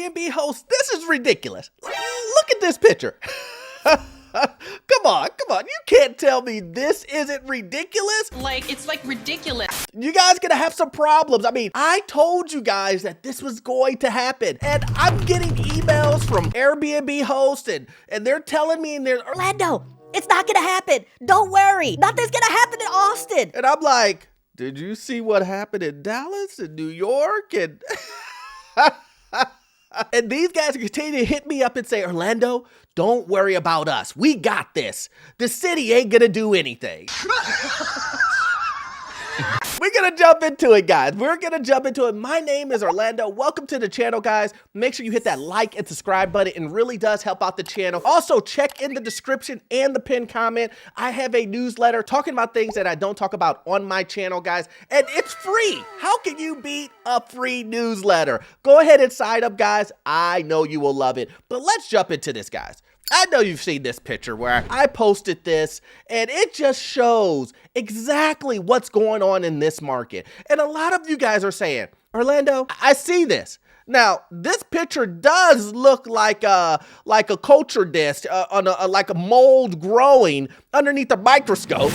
Airbnb hosts, this is ridiculous. Look at this picture. Come on. You can't tell me this isn't ridiculous. It's ridiculous. You guys gonna have some problems. I mean, I told you guys that this was going to happen. And I'm getting emails from Airbnb hosts and they're telling me Orlando, it's not gonna happen. Don't worry. Nothing's gonna happen in Austin. And I'm like, did you see what happened in Dallas and New York? And and these guys continue to hit me up and say, Orlando, don't worry about us. We got this. The city ain't gonna do anything. We're gonna jump into it, guys. We're gonna jump into it. My name is Orlando. Welcome to the channel, guys. Make sure you hit that like and subscribe button. It really does help out the channel. Also, check in the description and the pinned comment. I have a newsletter talking about things that I don't talk about on my channel, guys, and it's free. How can you beat a free newsletter? Go ahead and sign up, guys. I know you will love it. But let's jump into this, guys. I know you've seen this picture where I posted this and it just shows exactly what's going on in this market. And a lot of you guys are saying, Orlando, I see this. Now, this picture does look like a culture disc like a mold growing underneath a microscope.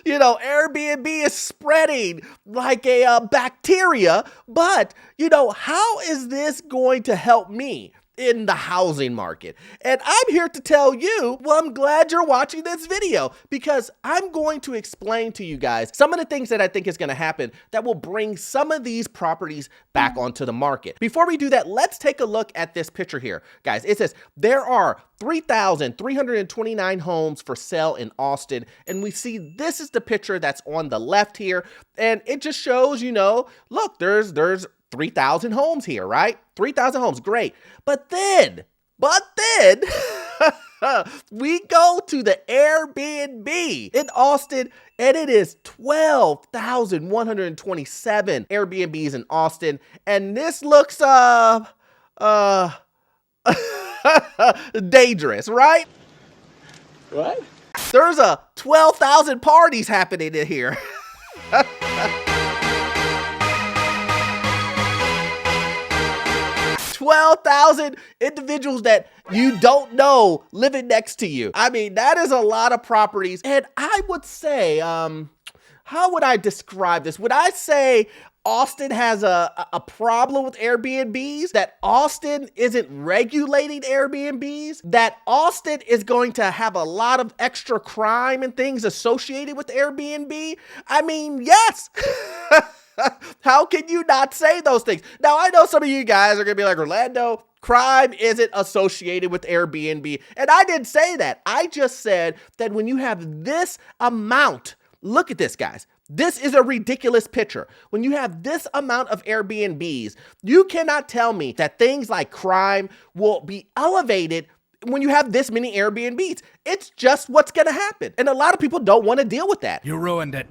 You know, Airbnb is spreading like a bacteria, but, you know, how is this going to help me in the housing market? And I'm here to tell you, well, I'm glad you're watching this video because I'm going to explain to you guys some of the things that I think is going to happen that will bring some of these properties back onto the market. Before we do that, let's take a look at this picture here. Guys, it says there are 3,329 homes for sale in Austin. And we see this is the picture that's on the left here. And it just shows, you know, look, there's 3,000 homes here, right? 3,000 homes, great. But then, we go to the Airbnb in Austin, and it is 12,127 Airbnbs in Austin. And this looks, dangerous, right? What? There's 12,000 parties happening in here. 12,000 individuals that you don't know living next to you. I mean, that is a lot of properties. And I would say, how would I describe this? Would I say Austin has a problem with Airbnbs? That Austin isn't regulating Airbnbs? That Austin is going to have a lot of extra crime and things associated with Airbnb? I mean, yes. How can you not say those things? Now, I know some of you guys are going to be like, Orlando, crime isn't associated with Airbnb. And I didn't say that. I just said that when you have this amount, look at this, guys. This is a ridiculous picture. When you have this amount of Airbnbs, you cannot tell me that things like crime will be elevated when you have this many Airbnbs. It's just what's going to happen. And a lot of people don't want to deal with that. You ruined it.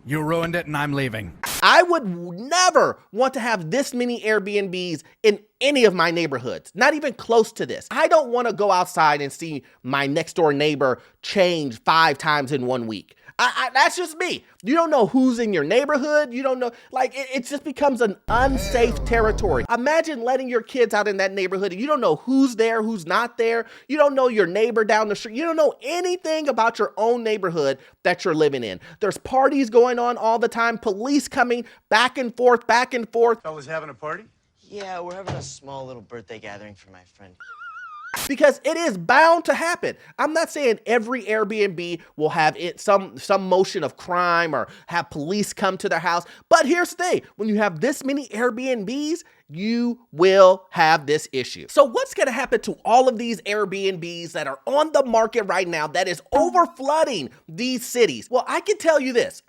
You ruined it and I'm leaving. I would never want to have this many Airbnbs in any of my neighborhoods, not even close to this. I don't want to go outside and see my next door neighbor change 5 times in 1 week. That's just me. You don't know who's in your neighborhood. You don't know, like, it just becomes an unsafe territory. Imagine letting your kids out in that neighborhood and you don't know who's there, who's not there. You don't know your neighbor down the street. You don't know anything about your own neighborhood that you're living in. There's parties going on all the time, police coming back and forth, back and forth. Fellas having a party? Yeah, we're having a small little birthday gathering for my friend. Because it is bound to happen. I'm not saying every Airbnb will have some motion of crime or have police come to their house. But here's the thing. When you have this many Airbnbs, you will have this issue. So what's going to happen to all of these Airbnbs that are on the market right now that is overflooding these cities? Well, I can tell you this.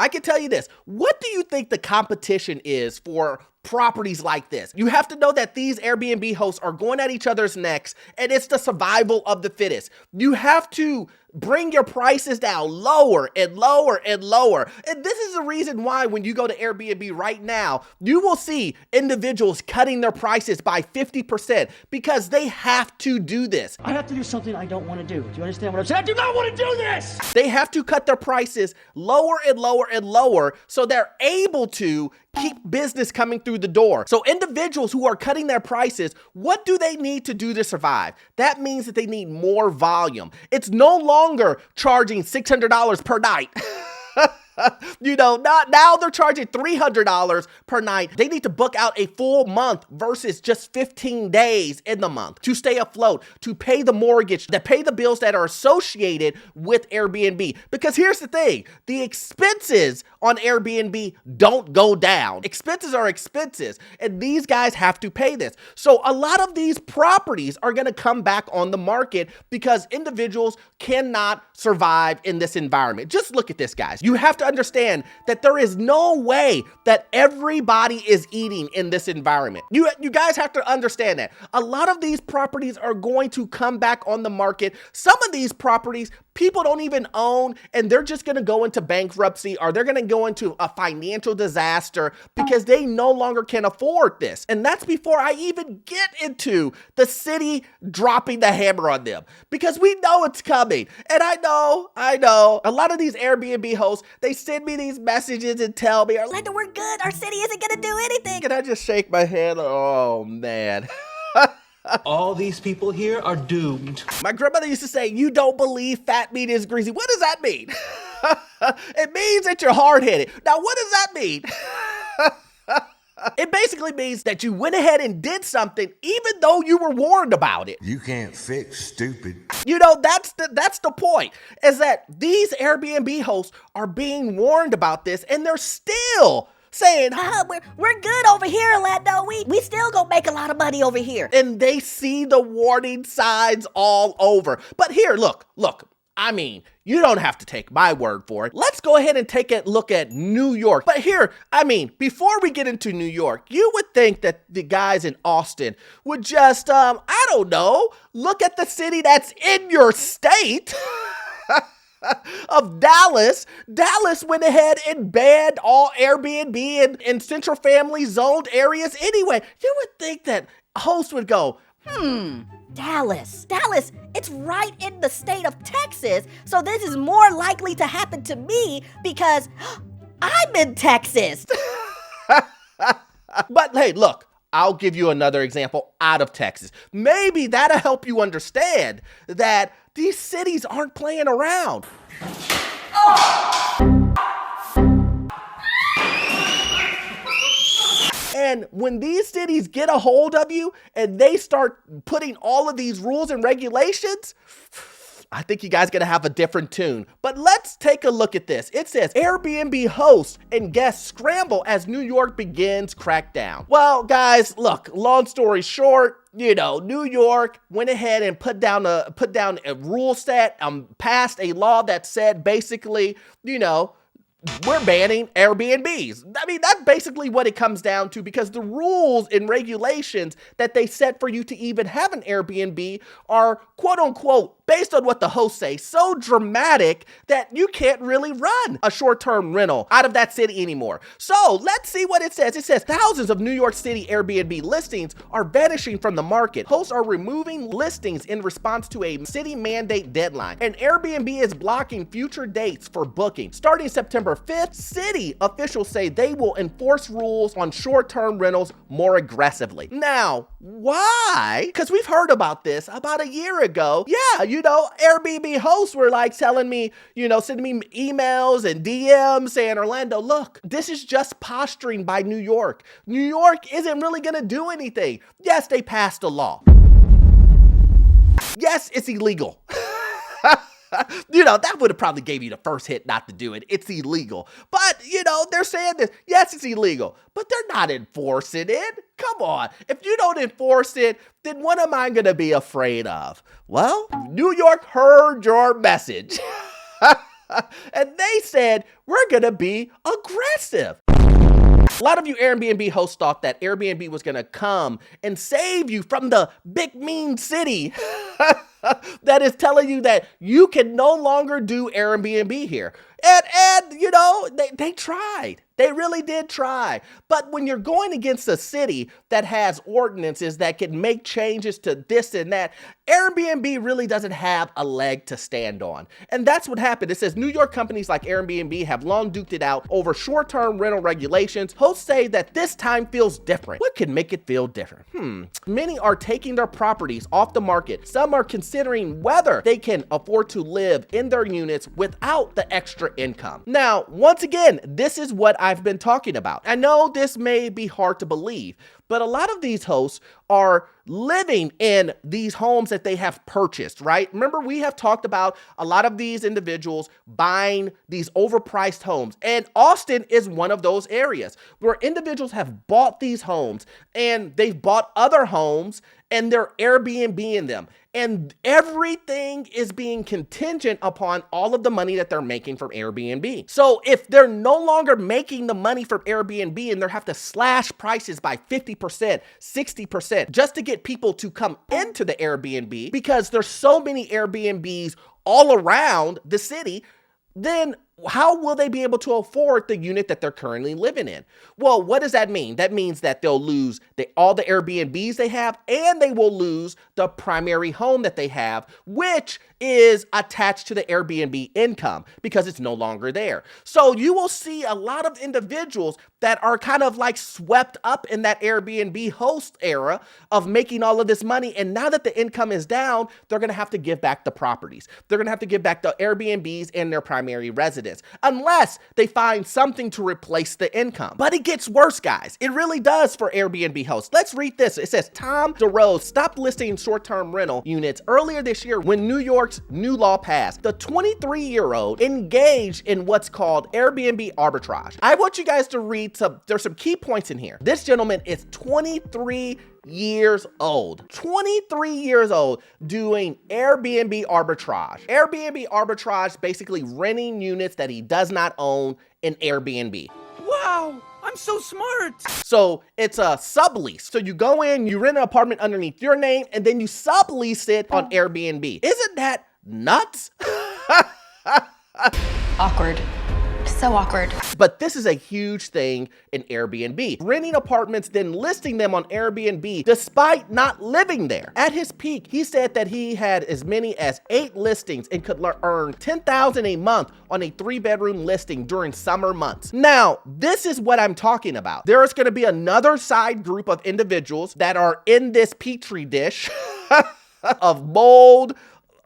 What do you think the competition is for properties like this? You have to know that these Airbnb hosts are going at each other's necks, and it's the survival of the fittest. You have to bring your prices down lower and lower and lower. And this is the reason why when you go to Airbnb right now, you will see individuals cutting their prices by 50% because they have to do this. I have to do something I don't want to do. Do you understand what I'm saying? I do not want to do this! They have to cut their prices lower and lower and lower so they're able to keep business coming through the door. So individuals who are cutting their prices, what do they need to do to survive? That means that they need more volume. It's no longer charging $600 per night. Now they're charging $300 per night. They need to book out a full month versus just 15 days in the month to stay afloat, to pay the mortgage, to pay the bills that are associated with Airbnb. Because here's the thing, the expenses on Airbnb don't go down. Expenses are expenses, and these guys have to pay this. So a lot of these properties are gonna come back on the market because individuals cannot survive in this environment. Just look at this, guys. You have to understand that there is no way that everybody is eating in this environment. You guys have to understand that. A lot of these properties are going to come back on the market. Some of these properties people don't even own, and they're just gonna go into bankruptcy, or they're gonna go into a financial disaster because they no longer can afford this. And that's before I even get into the city dropping the hammer on them, because we know it's coming. And I know, a lot of these Airbnb hosts, they send me these messages and tell me, Orlando, we're good. Our city isn't gonna do anything. and I just shake my head, oh man. All these people here are doomed. My grandmother used to say, you don't believe fat meat is greasy. What does that mean? It means that you're hard-headed. Now, what does that mean? It basically means that you went ahead and did something even though you were warned about it. You can't fix stupid. That's the point, is that these Airbnb hosts are being warned about this, and they're still saying, we're good over here, Orlando. We still gonna make a lot of money over here. and they see the warning signs all over. But here, look, I mean, you don't have to take my word for it. Let's go ahead and take a look at New York. But here, I mean, before we get into New York, you would think that the guys in Austin would just, I don't know, look at the city that's in your state of Dallas. Dallas went ahead and banned all Airbnb in central family zoned areas anyway. You would think that hosts would go, Dallas, it's right in the state of Texas, so this is more likely to happen to me because I'm in Texas. But hey, look, I'll give you another example out of Texas. Maybe that'll help you understand that these cities aren't playing around. And when these cities get a hold of you and they start putting all of these rules and regulations, I think you guys gonna have a different tune. But let's take a look at this. It says Airbnb hosts and guests scramble as New York begins crackdown. Well, guys, look, long story short, New York went ahead and put down a rule set, passed a law that said basically, we're banning Airbnbs. I mean, that's basically what it comes down to, because the rules and regulations that they set for you to even have an Airbnb are, quote unquote, based on what the hosts say, so dramatic that you can't really run a short-term rental out of that city anymore. So let's see what it says. It says thousands of New York City Airbnb listings are vanishing from the market. Hosts are removing listings in response to a city mandate deadline, and Airbnb is blocking future dates for booking. Starting September 5th, city officials say they will enforce rules on short-term rentals more aggressively. Now, why? Because we've heard about this about a year ago. Yeah, Airbnb hosts were like telling me, sending me emails and DMs saying, Orlando, look, this is just posturing by New York. New York isn't really gonna do anything. Yes, they passed a law. Yes, it's illegal. That would have probably gave you the first hit not to do it. It's illegal. But, they're saying this. Yes, it's illegal, but they're not enforcing it. Come on. If you don't enforce it, then what am I going to be afraid of? Well, New York heard your message. And they said, we're going to be aggressive. A lot of you Airbnb hosts thought that Airbnb was going to come and save you from the big mean city. that is telling you that you can no longer do Airbnb here. And you know, they tried. They really did try. But when you're going against a city that has ordinances that can make changes to this and that, Airbnb really doesn't have a leg to stand on. And that's what happened. It says New York companies like Airbnb have long duked it out over short-term rental regulations. Hosts say that this time feels different. What could make it feel different? Many are taking their properties off the market. Some are considering whether they can afford to live in their units without the extra income. Now, once again, this is what I've been talking about. I know this may be hard to believe, but a lot of these hosts are living in these homes that they have purchased, right? Remember, we have talked about a lot of these individuals buying these overpriced homes, and Austin is one of those areas where individuals have bought these homes and they've bought other homes and they're Airbnb-ing them. And everything is being contingent upon all of the money that they're making from Airbnb. So if they're no longer making the money from Airbnb and they have to slash prices by 50%, 60% just to get people to come into the Airbnb because there's so many Airbnbs all around the city, then how will they be able to afford the unit that they're currently living in? Well, what does that mean? That means that they'll lose all the Airbnbs they have, and they will lose the primary home that they have, which is attached to the Airbnb income because it's no longer there. So you will see a lot of individuals that are kind of like swept up in that Airbnb host era of making all of this money. And now that the income is down, they're going to have to give back the properties. They're going to have to give back the Airbnbs and their primary residence unless they find something to replace the income. But it gets worse, guys. It really does for Airbnb hosts. Let's read this. It says Tom DeRose stopped listing short-term rental units earlier this year when New York's new law passed. The 23-year-old engaged in what's called Airbnb arbitrage. I want you guys to read there's some key points in here. This gentleman is 23 years old. 23 years old doing Airbnb arbitrage. Airbnb arbitrage, basically renting units that he does not own in Airbnb. Wow, I'm so smart. So it's a sublease. So you go in, you rent an apartment underneath your name, and then you sublease it on Airbnb. Isn't that nuts? Awkward. So awkward. But this is a huge thing in Airbnb. Renting apartments, then listing them on Airbnb despite not living there. At his peak, he said that he had as many as 8 listings and could earn $10,000 a month on a 3-bedroom listing during summer months. Now, this is what I'm talking about. There is going to be another side group of individuals that are in this petri dish of mold,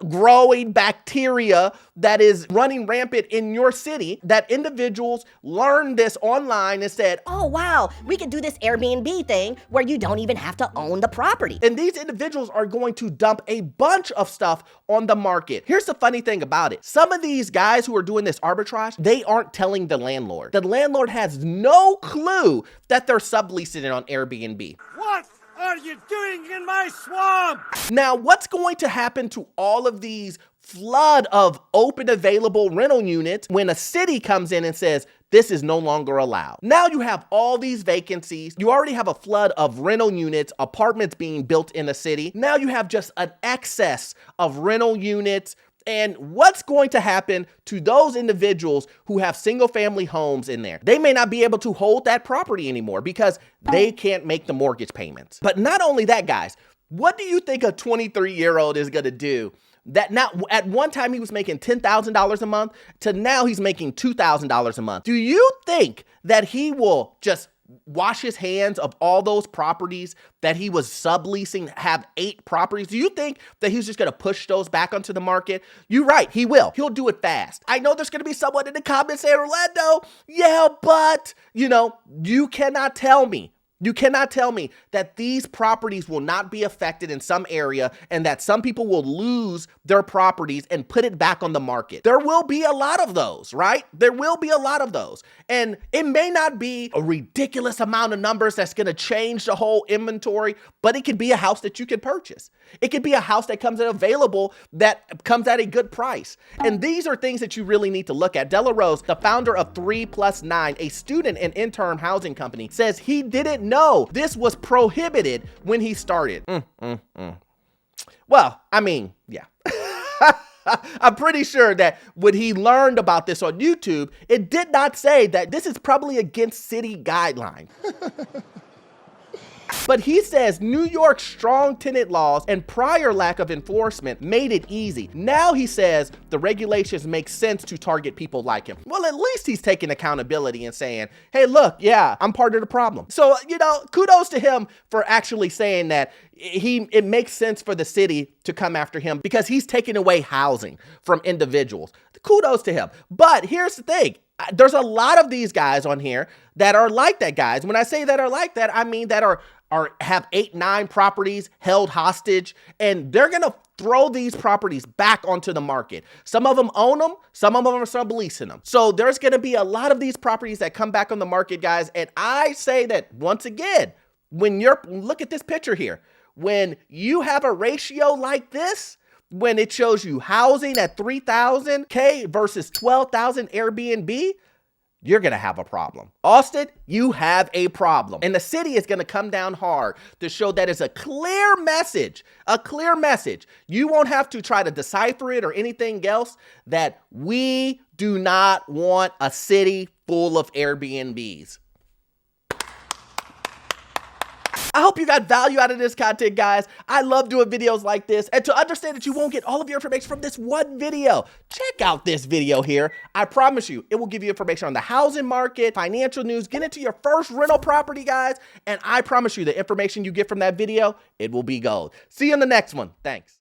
growing bacteria that is running rampant in your city, that individuals learned this online and said, Oh wow, we can do this Airbnb thing where you don't even have to own the property. and these individuals are going to dump a bunch of stuff on the market. Here's the funny thing about it. Some of these guys who are doing this arbitrage, they aren't telling the landlord. The landlord has no clue that they're subleasing it on Airbnb. What are you doing in my swamp? Now, what's going to happen to all of these flood of open available rental units when a city comes in and says, this is no longer allowed? Now you have all these vacancies. You already have a flood of rental units, apartments being built in the city. Now you have just an excess of rental units. And what's going to happen to those individuals who have single family homes in there? They may not be able to hold that property anymore because they can't make the mortgage payments. But not only that, guys, what do you think a 23-year-old is going to do? That now, at one time he was making $10,000 a month to now he's making $2,000 a month. Do you think that he will just wash his hands of all those properties that he was subleasing, have 8 properties? Do you think that he's just going to push those back onto the market? You're right, he will. He'll do it fast. I know there's going to be someone in the comments saying, Orlando, yeah, but, you cannot tell me. You cannot tell me that these properties will not be affected in some area and that some people will lose their properties and put it back on the market. There will be a lot of those, right? There will be a lot of those. And it may not be a ridiculous amount of numbers that's going to change the whole inventory, but it could be a house that you can purchase. It could be a house that comes in available that comes at a good price. And these are things that you really need to look at. Della Rose, the founder of 3+9, a student and intern housing company, says he didn't know this was prohibited when he started. Well, I mean, yeah. I'm pretty sure that when he learned about this on YouTube, it did not say that this is probably against city guidelines. But he says New York's strong tenant laws and prior lack of enforcement made it easy. Now he says the regulations make sense to target people like him. Well, at least he's taking accountability and saying, hey, look, yeah, I'm part of the problem. So, you know, kudos to him for actually saying that it makes sense for the city to come after him because he's taking away housing from individuals. Kudos to him. But here's the thing. There's a lot of these guys on here that are like that, guys. When I say that are like that, I mean that have 8, 9 properties held hostage, and they're gonna throw these properties back onto the market. Some of them own them, some of them are subleasing them. So there's gonna be a lot of these properties that come back on the market, guys. And I say that once again, look at this picture here. When you have a ratio like this, when it shows you housing at 3,000K versus 12,000 Airbnb, you're going to have a problem. Austin, you have a problem. And the city is going to come down hard to show that it's a clear message, You won't have to try to decipher it or anything else, that we do not want a city full of Airbnbs. I hope you got value out of this content, guys. I love doing videos like this. And to understand that you won't get all of your information from this one video, check out this video here. I promise you, it will give you information on the housing market, financial news, get into your first rental property, guys. And I promise you, the information you get from that video, it will be gold. See you in the next one. Thanks.